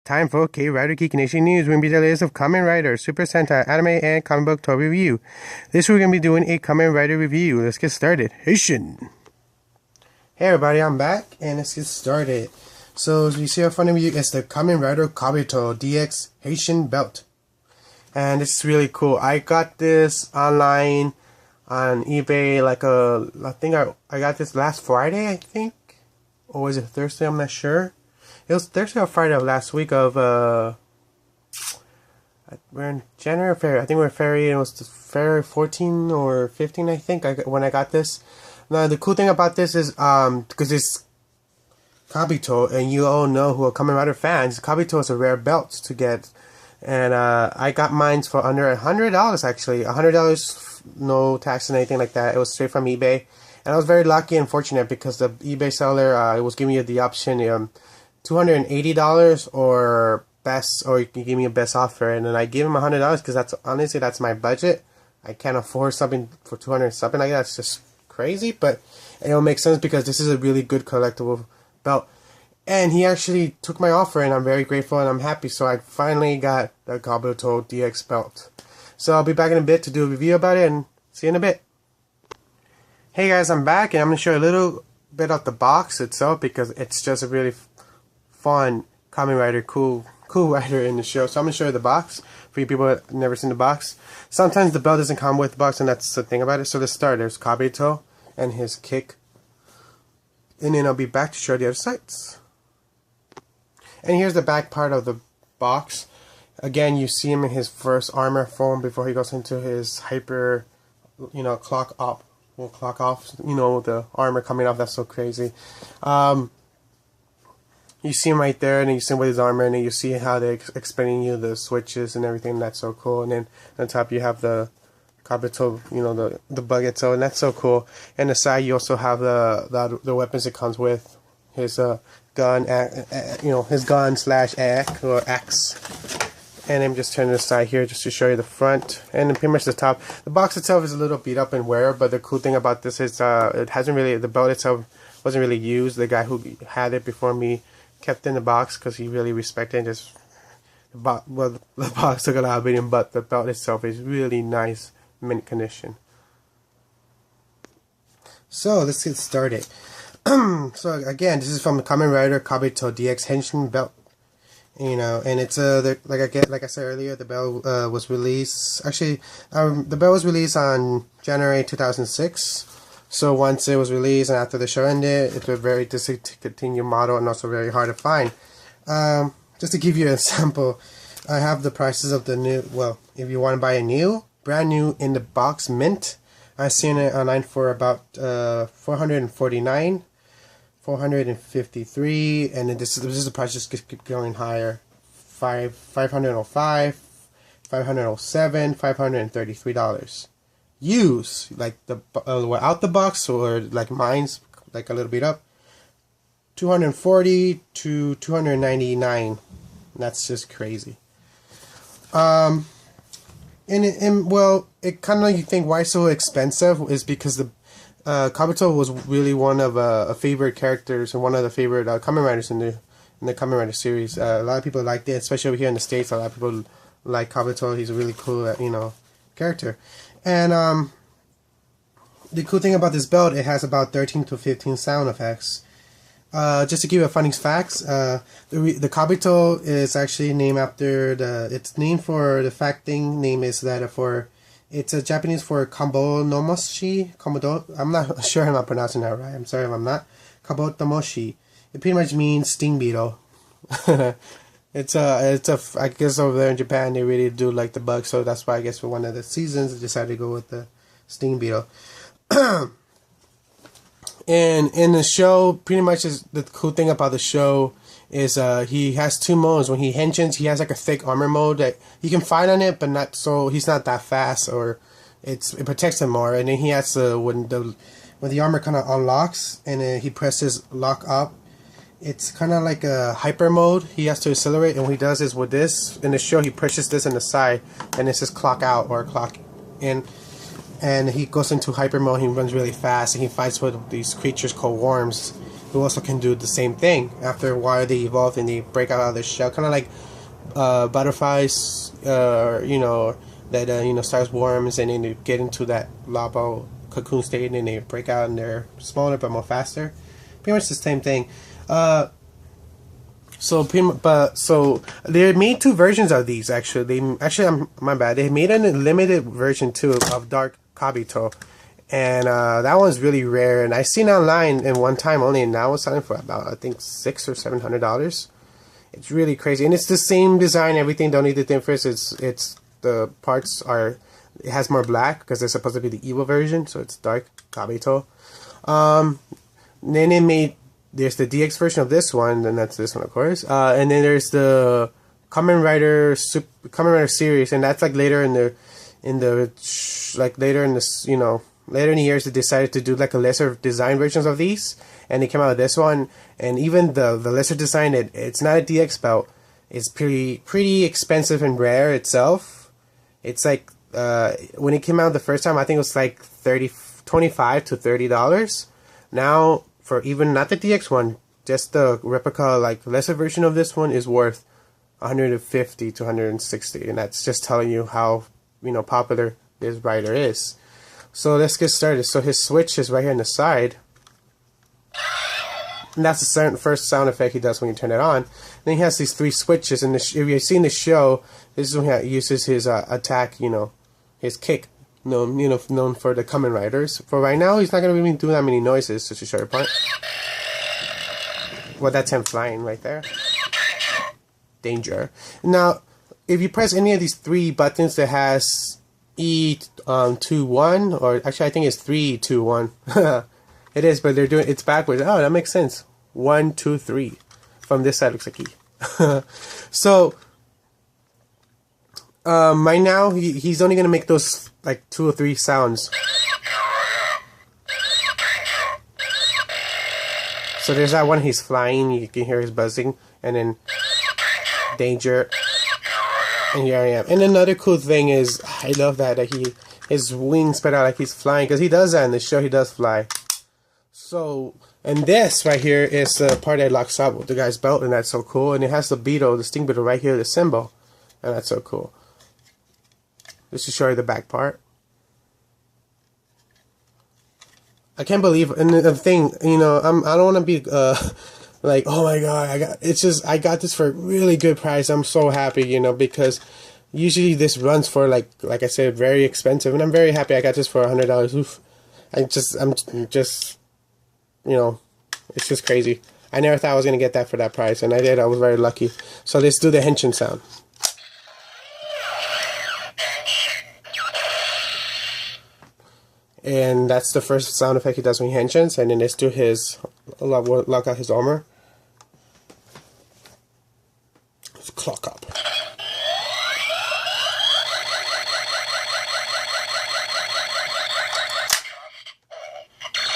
Time for K-Rider Geek Nation News. We're going to be the latest of Kamen Rider, Super Sentai, anime, and comic book toy review. This week we're going to be doing a Kamen Rider review. Let's get started. Henshin! Hey everybody, I'm back, and let's get started. So, as you see in front of you, it's the Kamen Rider Kabuto Dx Henshin belt. And it's really cool. I got this online on eBay, I think I got this last Friday, I think. Or was it Thursday? I'm not sure. It was Thursday or Friday of last week of, we're in January or February. I think we're February, and it was February 14 or 15, I think, when I got this. Now, the cool thing about this is, because it's Kabuto, and you all know who are Kamen Rider fans, Kabuto is a rare belt to get. And, I got mine for under $100, actually. $100, no tax and anything like that. It was straight from eBay. And I was very lucky and fortunate because the eBay seller, was giving you the option, $280 or best, or you can give me a best offer, and then I gave him $100 because that's my budget. I can't afford something for 200 something like that. It's just crazy, but it'll make sense because this is a really good collectible belt. And he actually took my offer, and I'm very grateful and I'm happy. So I finally got the Kabuto DX belt. So I'll be back in a bit to do a review about it, and see you in a bit. Hey guys, I'm back, and I'm going to show you a little bit of the box itself because it's just a really fun Kamen Rider, cool rider in the show. So I'm going to show you the box for you people that have never seen the box. Sometimes the belt doesn't come with the box, and that's the thing about it. So let's start. There's Kabuto and his kick. And then I'll be back to show you the other sides. And here's the back part of the box. Again, you see him in his first armor form before he goes into his hyper, clock off, the armor coming off. That's so crazy. You see him right there, and then you see him with his armor, and then you see how they're explaining you the switches and everything. That's so cool. And then on top you have the Kabuto, the bug itself, and that's so cool. And the side you also have the weapons it comes with, his gun, his gun / axe. And I'm just turning the side here just to show you the front, and then pretty much the top. The box itself is a little beat up and wear, but the cool thing about this is the belt itself wasn't really used. The guy who had it before me kept in the box because he really respected it. The box took a lot of it, but the belt itself is really nice, mint condition. So let's get started. So again, this is from the Kamen Rider Kabuto DX Henshin belt. And it's like I said earlier, the belt was released. Actually, the belt was released on January 2006. So once it was released and after the show ended, it's a very discontinued model and also very hard to find. Just to give you an example, I have the prices of the new. Well, if you want to buy a brand new in the box mint, I've seen it online for about $449. $453, and then this is the price just keep going higher. $505, $507, $533. Used, like out the box, or like mine's like a little bit up, $240 to $299. That's just crazy. And it kind of, you think why so expensive is because the Kabuto was really one of a favorite characters and one of the favorite Kamen Riders in the Kamen Rider series. A lot of people liked it, especially over here in the States. A lot of people like Kabuto. He's a really cool, character. And the cool thing about this belt, it has about 13 to 15 sound effects. Just to give you a funny facts, the Kabuto is actually named after it's named for the fact thing. Name is that for. It's a Japanese for Kabotomoshi. I'm not sure I'm not pronouncing that right. I'm sorry if I'm not. Kabotomoshi. It pretty much means sting beetle. I guess over there in Japan they really do like the bug, so that's why I guess for one of the seasons they decided to go with the sting beetle. And in the show, pretty much the cool thing about the show is he has two modes. When he henshins, he has like a thick armor mode that you can fight on it, but not so he's not that fast, or it protects him more. And then he has when the armor kind of unlocks and then he presses lock up, it's kind of like a hyper mode. He has to accelerate, and what he does is with this in the show he pushes this in the side, and it says clock out or clock in. And he goes into hyper mode. He runs really fast, and he fights with these creatures called worms. who also can do the same thing. After a while, they evolve and they break out of their shell, kind of like butterflies, you know, that you know, starts worms and then they get into that larval cocoon state and they break out and they're smaller but more faster. Pretty much the same thing. So they made two versions of these actually. My bad. They made a limited version too of Dark Kabuto, and that one's really rare. And I seen online in one time only, and that was selling for about I think $600 or $700. It's really crazy, and it's the same design. Everything. Don't need the difference. It's the parts are. It has more black because it's supposed to be the evil version, so it's Dark Kabuto. Then they made. There's the DX version of this one, and that's this one, of course. And then there's the Kamen Rider series, and that's like later in the later in the years they decided to do like a lesser design versions of these, and they came out with this one. And even the lesser design, it's not a DX belt. It's pretty expensive and rare itself. It's like when it came out the first time, I think it was like $25 to $30. Now, for even not the DX one, just the replica, like lesser version of this one is worth $150 to $160, and that's just telling you how popular this rider is. So let's get started. So his switch is right here on the side, and that's the first sound effect he does when you turn it on. Then he has these three switches, and if you've seen the show, this is when he uses his attack, his kick. Known for the Kamen Riders. For right now, he's not going to really do that many noises, just to show your point. Well, that's him flying right there. Danger. Now, if you press any of these three buttons that has E21, or actually I think it's 3, 2, 1. It is, but it's backwards. Oh, that makes sense. 1, 2, 3. From this side, looks like E. So, right now, he's only going to make those like 2 or 3 sounds. So there's that one, he's flying, you can hear his buzzing, and then danger, and here I am. And another cool thing is, I love that his wings spread out like he's flying, because he does that in the show, he does fly. So, and this right here is the part that locks up with the guy's belt, and that's so cool. And it has the beetle, the sting beetle right here, the symbol, and that's so cool. Just to show you the back part. I can't believe, and the thing, I don't want to be like, oh my god, I got this for a really good price. I'm so happy, because usually this runs for like I said, very expensive, and I'm very happy I got this for $100. Oof. I'm just, it's just crazy. I never thought I was gonna get that for that price, and I did. I was very lucky. So let's do the henshin sound. And that's the first sound effect he does when he henshins, and then let's do his lock out his armor. Let's clock up.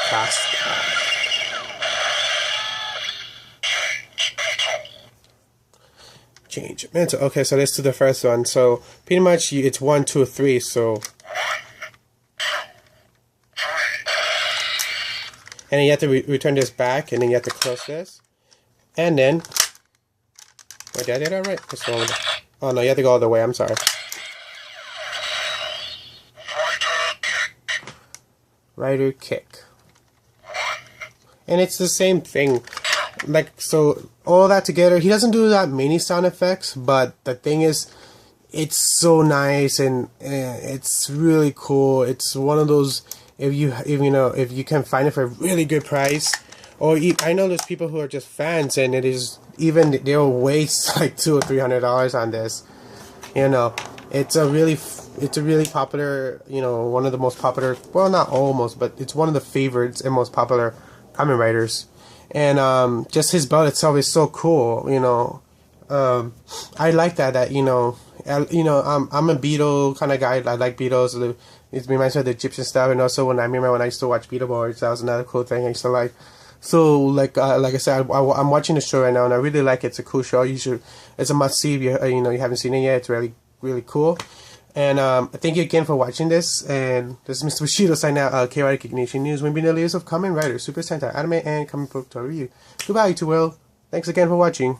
Fast. Change mental. Okay, so let's do the first one. So pretty much it's 1, 2, 3. So. And then you have to return this back, and then you have to close this. And then... Wait, did I do that right? What's wrong with it? Oh no, you have to go all the way, I'm sorry. Rider kick. And it's the same thing. Like, so, all that together, he doesn't do that many sound effects, but the thing is, it's so nice, and it's really cool. It's one of those... If you can find it for a really good price, or I know there's people who are just fans, and they'll waste like $200 or $300 on this. It's a really popular, one of the most popular. Well, not almost, but it's one of the favorites and most popular Kamen Riders. And just his belt itself is so cool. I like that. I'm a Beetle kind of guy. I like Beetles. It reminds me of the Egyptian stuff, and also when I used to watch Beetleborgs, that was another cool thing I used to like. So like I said, I'm watching the show right now, and I really like it. It's a cool show. It's a must see if you haven't seen it yet. It's really really cool. And thank you again for watching this. And this is Mr. Bushido signing out. K-Rider Nation News. We've been the latest of Kamen Rider, Super Sentai, Anime, and comic book to review. Goodbye, YouTube world. Thanks again for watching.